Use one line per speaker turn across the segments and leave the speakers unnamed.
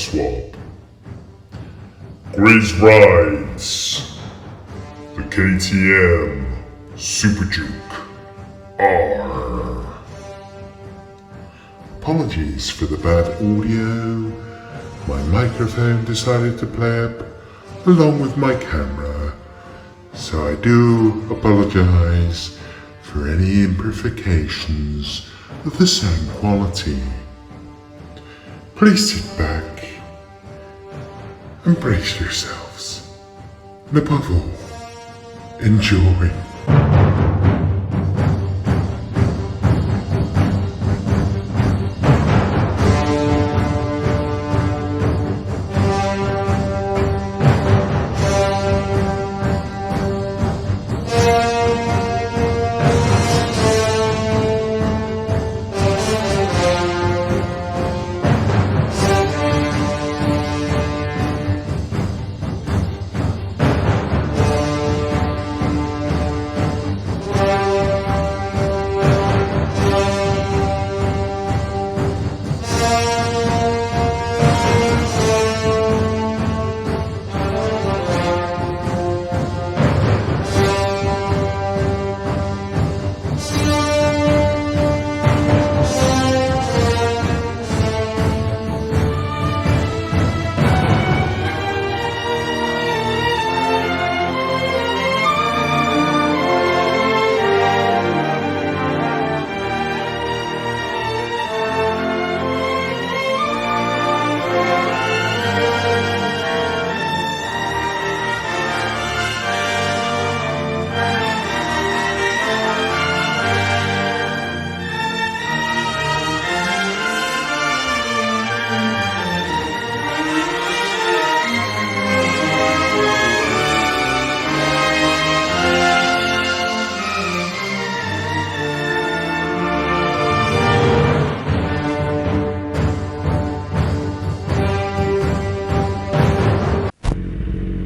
swap. Griz rides the KTM Super Juke R. Apologies for the bad audio. My microphone decided to play up along with my camera, so I do apologize for any imperfections of the sound quality. Please sit back and brace yourselves, and above all, enjoy.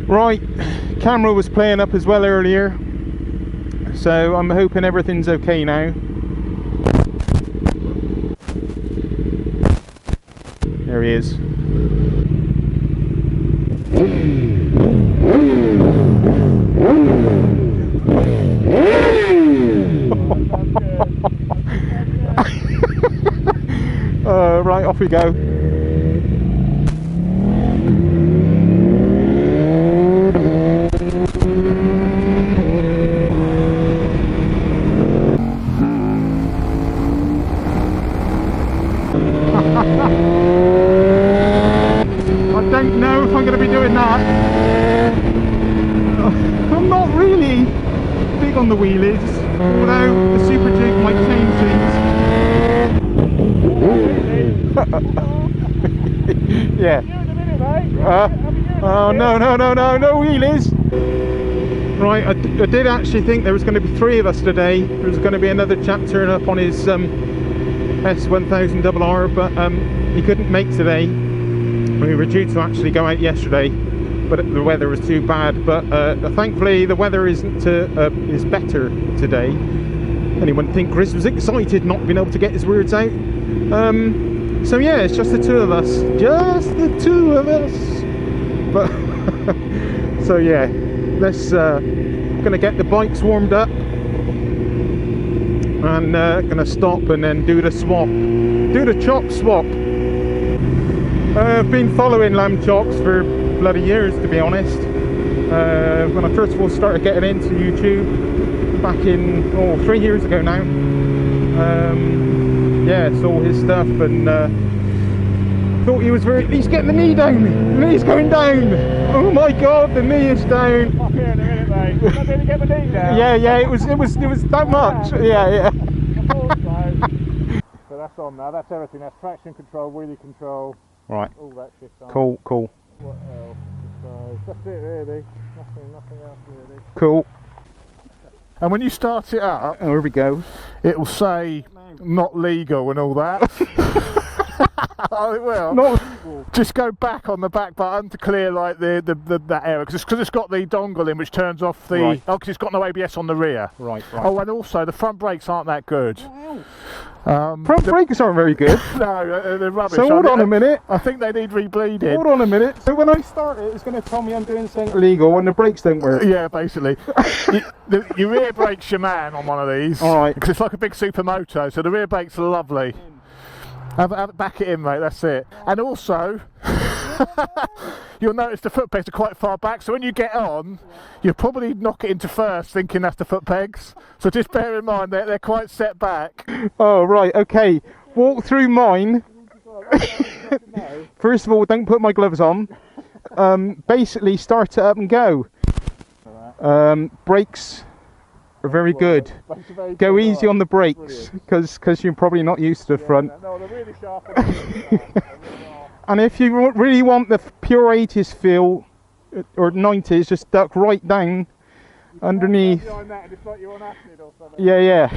Right, camera was playing up as well earlier, so I'm hoping everything's okay now. There he is. Right, off we go. I don't know if I'm going to be doing that. I'm not really big on the wheelies, although the Super Juke might change things. Yeah. Oh no wheelies. Right, I did actually think there was going to be 3 of us today. There was going to be another chap turn up on his S1000RR, but he couldn't make today. We were due to actually go out yesterday, but the weather was too bad. But thankfully the weather is better today. Anyone would think Griz was excited not being able to get his words out. So yeah, it's just the 2 of us. Just the 2 of us. But so yeah, let's gonna get the bikes warmed up and gonna stop and then do the swap, do the chop swap. I've been following lamb chops for bloody years, to be honest. When I first of all started getting into YouTube back in 3 years ago now, yeah, saw his stuff and thought he was he's getting the knee down, the knee's going down. Oh my god, the knee is down.
Up here in a minute, mate. I'm going to get my knee down.
Yeah, it was that much. Yeah.
So that's on now, that's everything. That's traction control, wheelie control,
Right.
all that shit on.
Cool.
What else? So that's it really. Nothing else really.
Cool.
And when you start it up,
Oh, here we go.
it'll say not legal and all that. Oh, it will.
Not
Just go back on the back button to clear like that area because it's got the dongle in which turns off the.
Right.
Oh, because it's got no ABS on the rear.
right.
Oh, and also the front brakes aren't that good.
Front brakes aren't very good.
No, they're rubbish.
So hold on a minute.
I think they need rebleeding.
Hold on a minute. So when I start it, it's going to tell me I'm doing something illegal and the brakes don't work.
Yeah, basically. Your rear brake's your man on one of these.
All right.
Because it's like a big supermoto, so the rear brake's lovely. Back it in, mate, that's it. And also, you'll notice the foot pegs are quite far back, so when you get on, you'll probably knock it into first, thinking that's the foot pegs. So just bear in mind, they're quite set back.
Oh, right, okay. Walk through mine. First of all, don't put my gloves on. Basically, start it up and go. Brakes are very good. Go easy on the brakes, because you're probably not used to the front.
No, they're really sharp.
And if you really want the pure 80s feel, or 90s, just duck right down underneath. Yeah.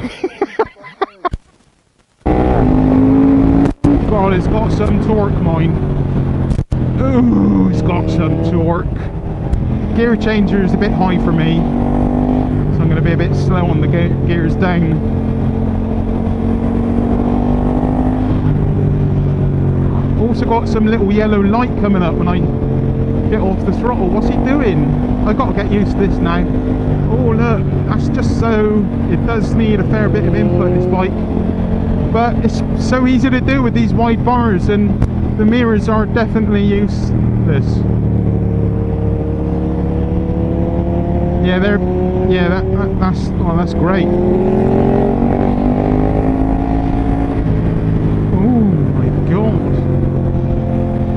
God, it's got some torque, mine. Ooh, it's got some torque. Gear changer is a bit high for me, so I'm going to be a bit slow on the gears down. Also got some little yellow light coming up when I get off the throttle. What's he doing? I've got to get used to this now. Oh look, that's just so... It does need a fair bit of input, this bike. But it's so easy to do with these wide bars, and the mirrors are definitely useless. Yeah, that's great. Oh my god.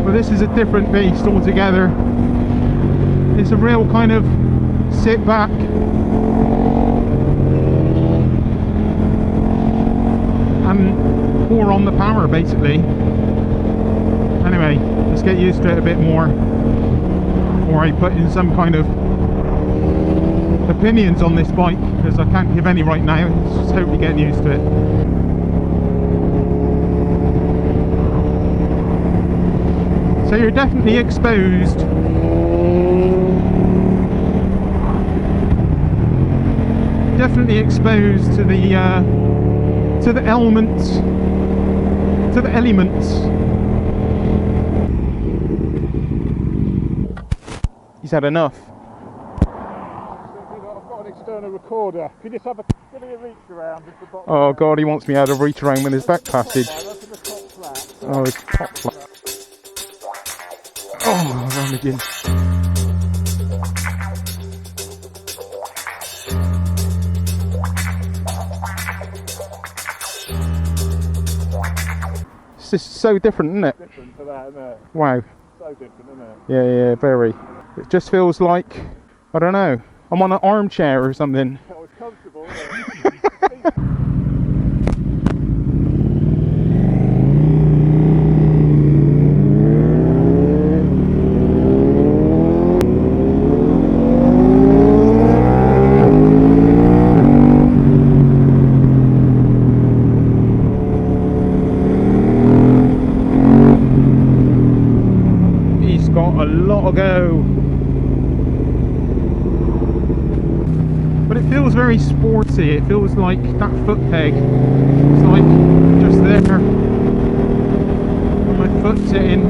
Well, this is a different beast altogether. It's a real kind of sit back. And pour on the power, basically. Anyway, let's get used to it a bit more before I put in some kind of opinions on this bike, because I can't give any right now. It's just totally getting used to it. So you're definitely exposed. Definitely exposed to the elements. To the elements. He's had enough.
External recorder. Can you just have give me a reach around?
Oh god, he wants me out of reach around with his back passage. Oh, his top flat. Oh, around again. It's just so different, isn't it?
Different to that, isn't it?
Wow.
So different, isn't it?
Yeah, very. It just feels like, I don't know, I'm on an armchair or something.
That was comfortable, isn't it?
He's got a lot of go. But it feels very sporty. It feels like that foot peg. It's like just there. My foot's sitting.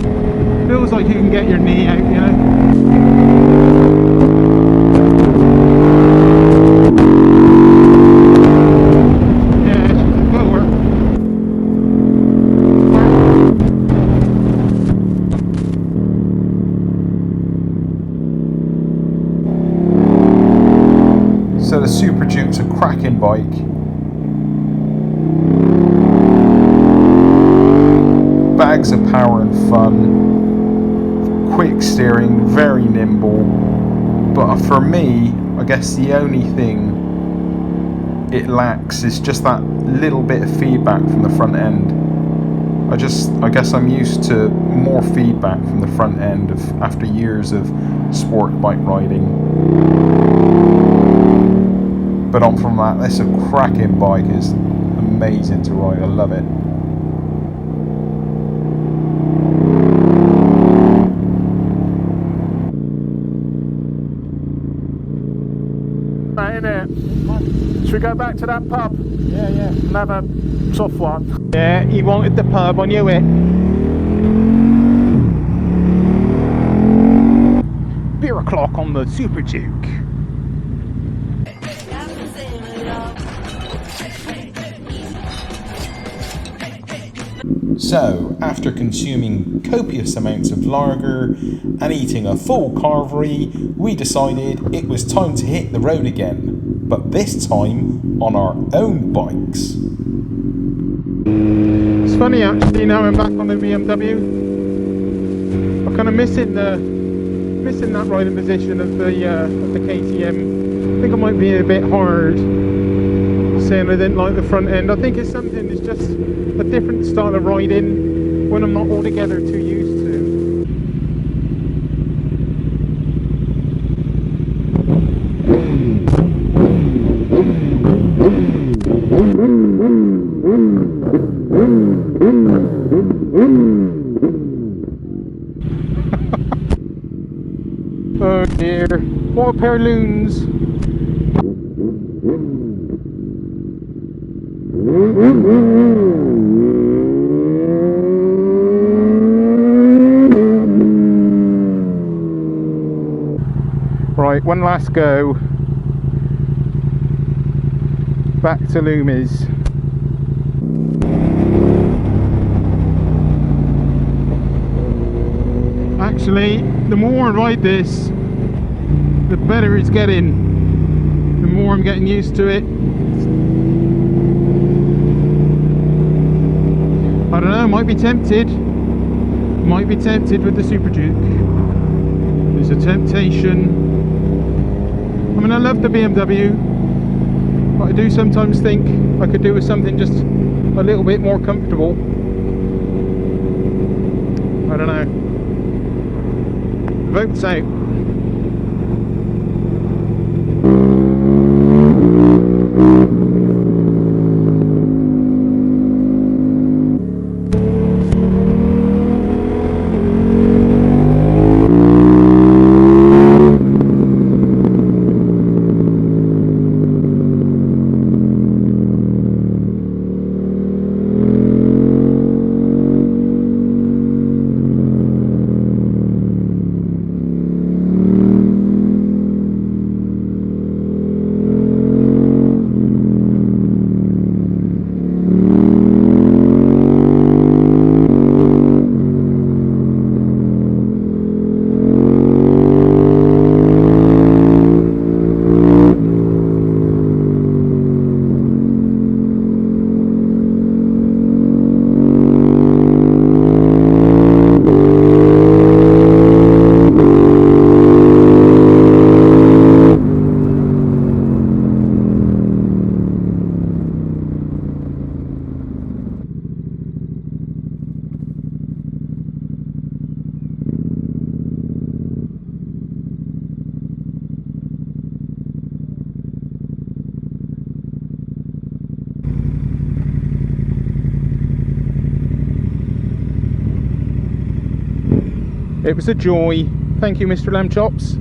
Feels like you can get your knee out, you know. Yeah, it will work. So the Super Duke's a cracking bike. Bags of power and fun. Quick steering, very nimble. But for me, I guess the only thing it lacks is just that little bit of feedback from the front end. I guess I'm used to more feedback from the front end after years of sport bike riding. But on from that, this is a cracking bike. It's amazing to ride. I love it.
Right, innit? Should we go back to that pub?
Yeah, yeah.
And have a soft one?
Yeah, he wanted the pub, I knew it. Beer o'clock on the Super Duke.
So, after consuming copious amounts of lager and eating a full carvery, we decided it was time to hit the road again, but this time on our own bikes.
It's funny actually, now I'm back on the BMW. I'm kind of missing that riding position of the KTM. I think I might be a bit hard saying I didn't like the front end. I think it's something, it's just a different style of riding when I'm not altogether too used to. Oh dear, what a pair of loons. Right, one last go. Back to Loomis. Actually, the more I ride this, the better it's getting. The more I'm getting used to it. I don't know, might be tempted with the Super Duke. There's a temptation. I mean, I love the BMW, but I do sometimes think I could do with something just a little bit more comfortable. I don't know. Votes out. It was a joy. Thank you, Mr. Lamb Chops.